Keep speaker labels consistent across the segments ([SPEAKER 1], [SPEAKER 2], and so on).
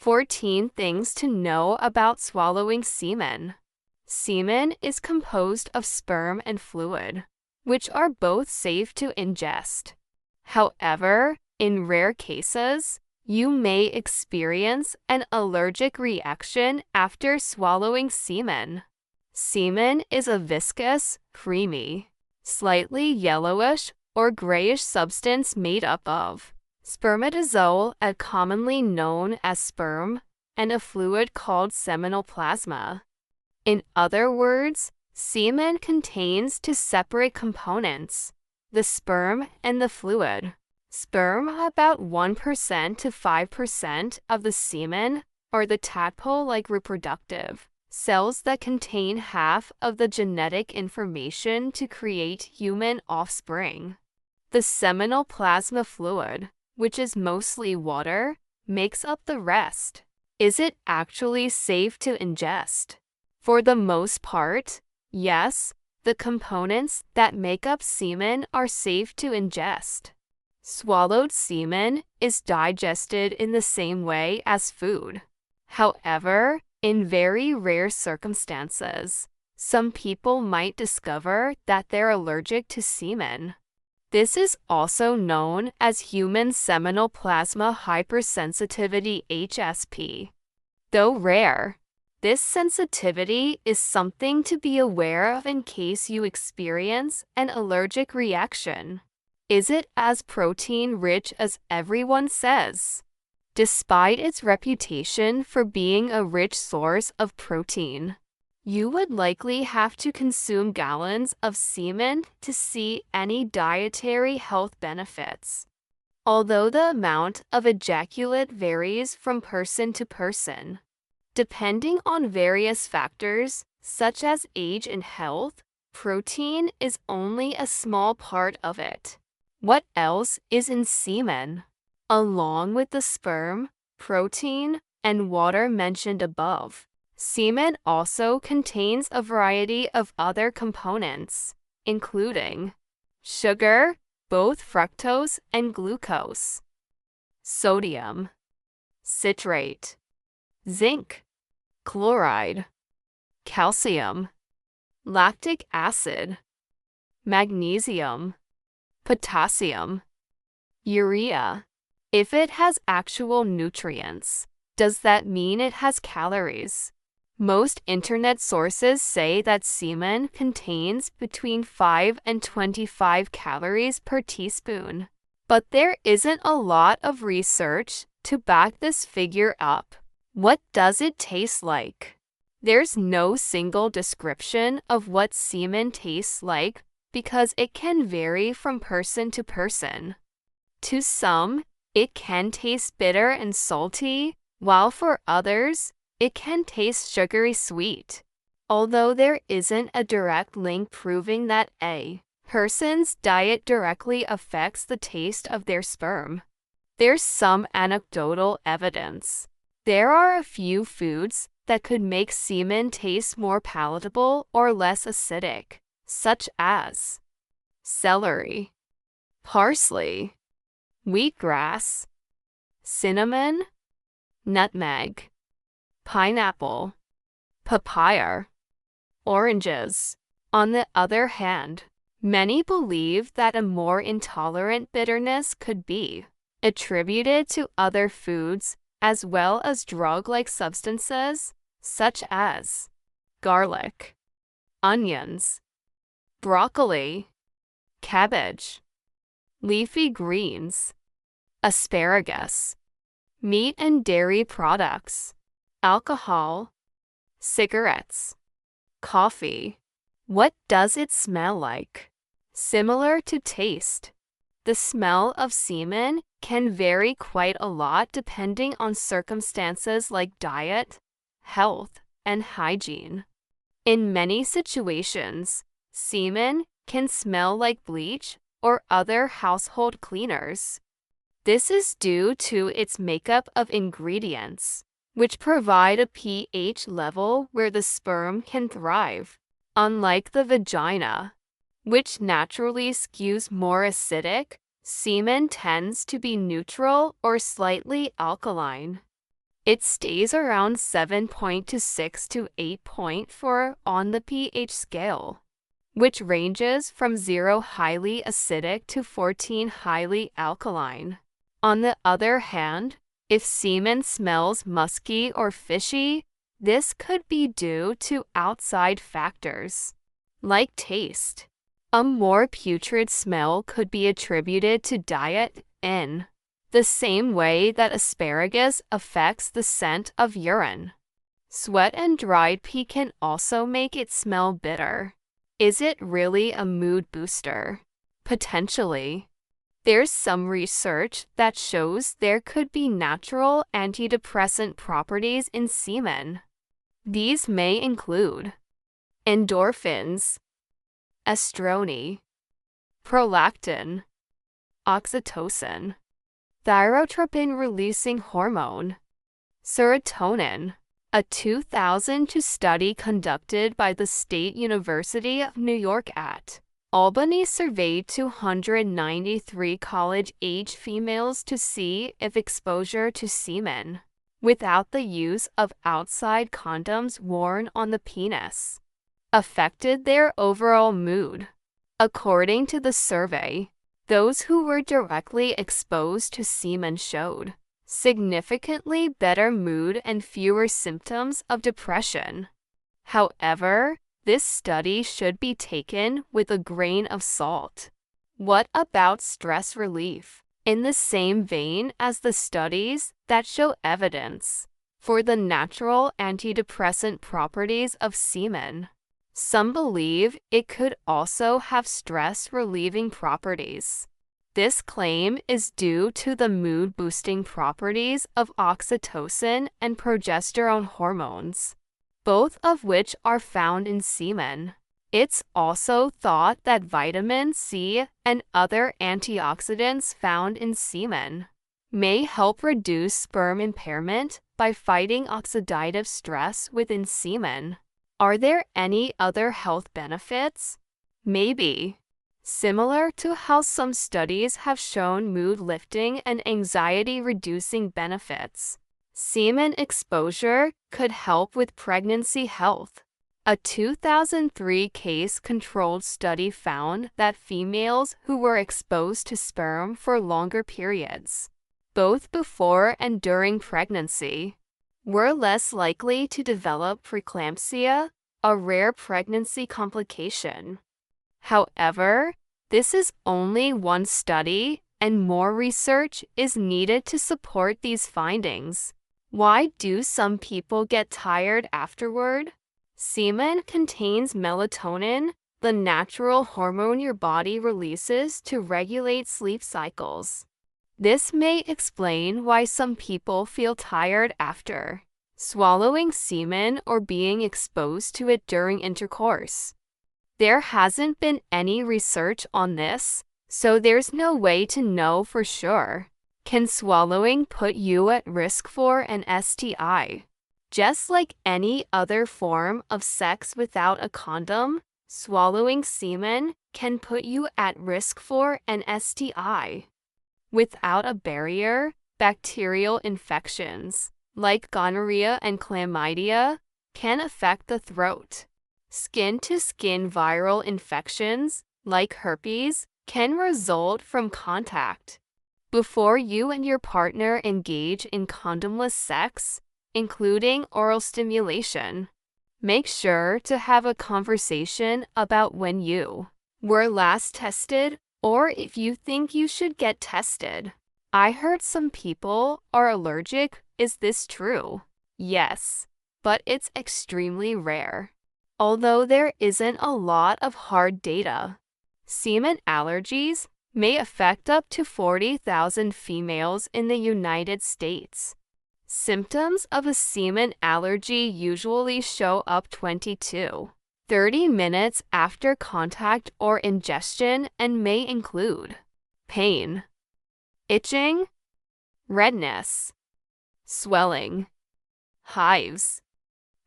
[SPEAKER 1] 14 Things to Know About Swallowing Semen. Semen is composed of sperm and fluid, which are both safe to ingest. However, in rare cases, you may experience an allergic reaction after swallowing semen. Semen is a viscous, creamy, slightly yellowish or grayish substance made up of spermatozoa, commonly known as sperm, and a fluid called seminal plasma. In other words, semen contains two separate components, the sperm and the fluid. Sperm, about 1% to 5% of the semen, are the tadpole-like reproductive cells that contain half of the genetic information to create human offspring. The seminal plasma fluid, which is mostly water, makes up the rest. Is it actually safe to ingest? For the most part, yes, the components that make up semen are safe to ingest. Swallowed semen is digested in the same way as food. However, in very rare circumstances, some people might discover that they're allergic to semen. This is also known as human seminal plasma hypersensitivity (HSP). Though rare, this sensitivity is something to be aware of in case you experience an allergic reaction. Is it as protein-rich as everyone says? Despite its reputation for being a rich source of protein, you would likely have to consume gallons of semen to see any dietary health benefits. Although the amount of ejaculate varies from person to person, depending on various factors such as age and health, protein is only a small part of it. What else is in semen? Along with the sperm, protein, and water mentioned above, semen also contains a variety of other components, including sugar, both fructose and glucose, sodium, citrate, zinc, chloride, calcium, lactic acid, magnesium, potassium, urea. If it has actual nutrients, does that mean it has calories? Most internet sources say that semen contains between 5 and 25 calories per teaspoon. But there isn't a lot of research to back this figure up. What does it taste like? There's no single description of what semen tastes like because it can vary from person to person. To some, it can taste bitter and salty, while for others, it can taste sugary sweet. Although there isn't a direct link proving that a person's diet directly affects the taste of their sperm, there's some anecdotal evidence. There are a few foods that could make semen taste more palatable or less acidic, such as celery, parsley, wheatgrass, cinnamon, nutmeg, pineapple, papaya, oranges. On the other hand, many believe that a more intolerant bitterness could be attributed to other foods as well as drug-like substances such as garlic, onions, broccoli, cabbage, leafy greens, asparagus, meat and dairy products, alcohol, cigarettes, coffee. What does it smell like? Similar to taste, the smell of semen can vary quite a lot depending on circumstances like diet, health, and hygiene. In many situations, semen can smell like bleach or other household cleaners. This is due to its makeup of ingredients, which provide a pH level where the sperm can thrive, unlike the vagina, which naturally skews more acidic. Semen tends to be neutral or slightly alkaline. It stays around 7.26 to 8.4 on the pH scale, which ranges from 0 highly acidic to 14 highly alkaline. On the other hand, if semen smells musky or fishy, this could be due to outside factors, like taste. A more putrid smell could be attributed to diet in the same way that asparagus affects the scent of urine. Sweat and dried pee can also make it smell bitter. Is it really a mood booster? Potentially. There's some research that shows there could be natural antidepressant properties in semen. These may include endorphins, estrone, prolactin, oxytocin, thyrotropin-releasing hormone, serotonin. A 2002 study conducted by the State University of New York at Albany surveyed 293 college-age females to see if exposure to semen, without the use of outside condoms worn on the penis, affected their overall mood. According to the survey, those who were directly exposed to semen showed significantly better mood and fewer symptoms of depression. However, this study should be taken with a grain of salt. What about stress relief? In the same vein as the studies that show evidence for the natural antidepressant properties of semen, some believe it could also have stress-relieving properties. This claim is due to the mood-boosting properties of oxytocin and progesterone hormones, both of which are found in semen. It's also thought that vitamin C and other antioxidants found in semen may help reduce sperm impairment by fighting oxidative stress within semen. Are there any other health benefits? Maybe. Similar to how some studies have shown mood-lifting and anxiety-reducing benefits, semen exposure could help with pregnancy health. A 2003 case-controlled study found that females who were exposed to sperm for longer periods, both before and during pregnancy, were less likely to develop preeclampsia, a rare pregnancy complication. However, this is only one study, and more research is needed to support these findings. Why do some people get tired afterward? Semen contains melatonin, the natural hormone your body releases to regulate sleep cycles. This may explain why some people feel tired after swallowing semen or being exposed to it during intercourse. There hasn't been any research on this, so there's no way to know for sure. Can swallowing put you at risk for an STI? Just like any other form of sex without a condom, swallowing semen can put you at risk for an STI. Without a barrier, bacterial infections, like gonorrhea and chlamydia, can affect the throat. Skin-to-skin viral infections, like herpes, can result from contact. Before you and your partner engage in condomless sex, including oral stimulation, make sure to have a conversation about when you were last tested or if you think you should get tested. I heard some people are allergic. Is this true? Yes, but it's extremely rare. Although there isn't a lot of hard data, semen allergies may affect up to 40,000 females in the United States. Symptoms of a semen allergy usually show up 20–30 minutes after contact or ingestion and may include pain, itching, redness, swelling, hives,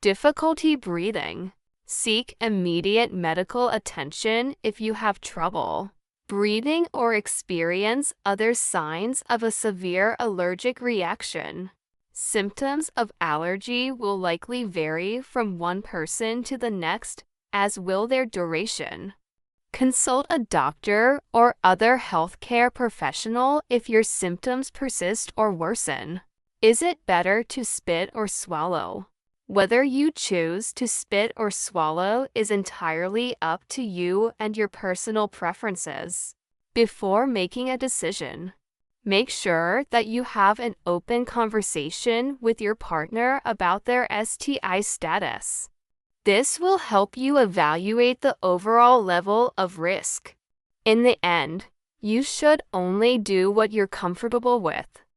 [SPEAKER 1] difficulty breathing. Seek immediate medical attention if you have trouble breathing or experience other signs of a severe allergic reaction. Symptoms of allergy will likely vary from one person to the next, as will their duration. Consult a doctor or other healthcare professional if your symptoms persist or worsen. Is it better to spit or swallow? Whether you choose to spit or swallow is entirely up to you and your personal preferences. Before making a decision, make sure that you have an open conversation with your partner about their STI status. This will help you evaluate the overall level of risk. In the end, you should only do what you're comfortable with.